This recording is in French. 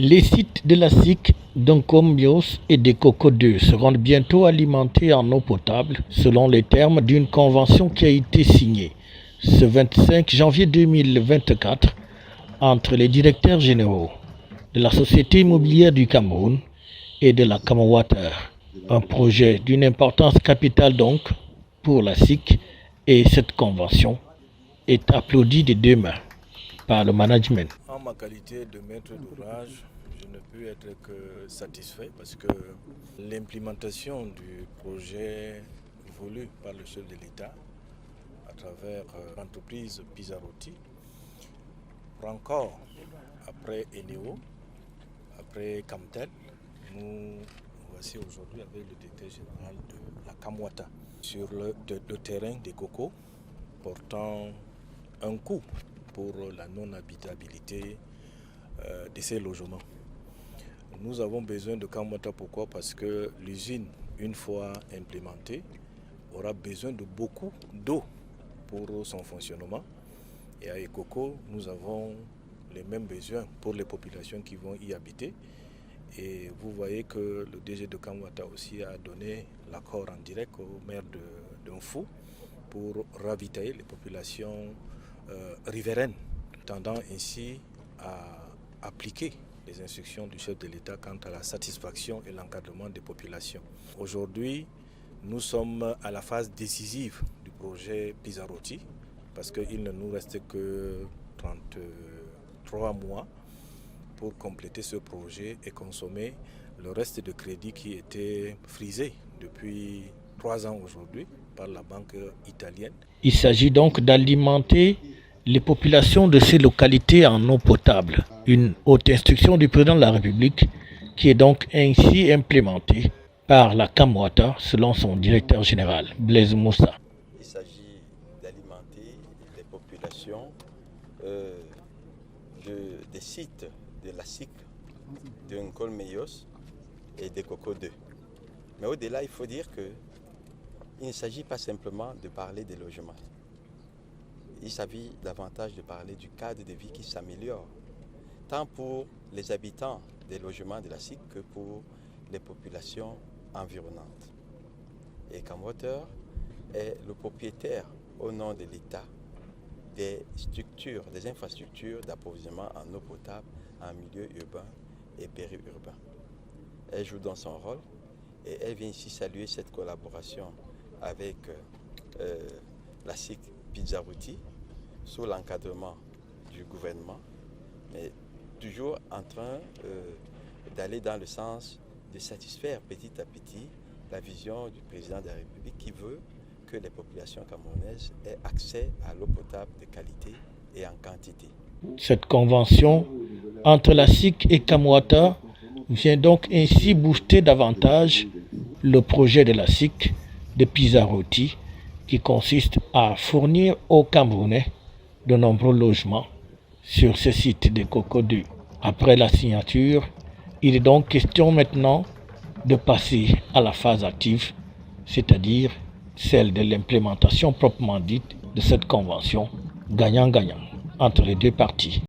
Les sites de la SIC d'Nkombios et de Coco 2 seront bientôt alimentés en eau potable selon les termes d'une convention qui a été signée ce 25 janvier 2024 entre les directeurs généraux de la Société immobilière du Cameroun et de la Camwater. Un projet d'une importance capitale donc pour la SIC, et cette convention est applaudie des deux mains par le management. En ma qualité de maître d'ouvrage, je ne peux être que satisfait parce que l'implémentation du projet voulu par le chef de l'État à travers l'entreprise Pizzarotti, encore après Eneo, après Camtel, nous voici aujourd'hui avec le directeur général de la Camwater sur le terrain des cocos, portant un coup pour la non-habitabilité de ces logements. Nous avons besoin de Camwater, pourquoi? Parce que l'usine, une fois implémentée, aura besoin de beaucoup d'eau pour son fonctionnement. Et à Ekoko, nous avons les mêmes besoins pour les populations qui vont y habiter. Et vous voyez que le DG de Camwater aussi a donné l'accord en direct au maire d'Unfou pour ravitailler les populations riveraines, tendant ainsi à appliquer les instructions du chef de l'État quant à la satisfaction et l'encadrement des populations. Aujourd'hui, nous sommes à la phase décisive du projet Pizzarotti parce qu'il ne nous reste que 33 mois pour compléter ce projet et consommer le reste de crédit qui était frisé depuis 3 ans aujourd'hui par la banque italienne. Il s'agit donc d'alimenter les populations de ces localités en eau potable. Une haute instruction du président de la République qui est donc ainsi implémentée par la Camwater selon son directeur général, Blaise Moussa. Il s'agit d'alimenter les populations des sites de la SIC, de Nkolmeyos et de Coco 2. Mais au-delà, il faut dire qu'il ne s'agit pas simplement de parler des logements. Il s'agit davantage de parler du cadre de vie qui s'améliore, tant pour les habitants des logements de la SIC que pour les populations environnantes. Et Camwater est le propriétaire au nom de l'État des structures, des infrastructures d'approvisionnement en eau potable en milieu urbain et périurbain. Elle joue dans son rôle et elle vient ici saluer cette collaboration avec la SIC Pizzarotti sous l'encadrement du gouvernement, mais toujours en train d'aller dans le sens de satisfaire petit à petit la vision du président de la République qui veut que les populations camerounaises aient accès à l'eau potable de qualité et en quantité. Cette convention entre la SIC et Camwater vient donc ainsi booster davantage le projet de la SIC de Pizzarotti qui consiste à fournir aux Camerounais de nombreux logements sur ce site de Coco 2. Après la signature, il est donc question maintenant de passer à la phase active, c'est-à-dire celle de l'implémentation proprement dite de cette convention gagnant-gagnant entre les deux parties.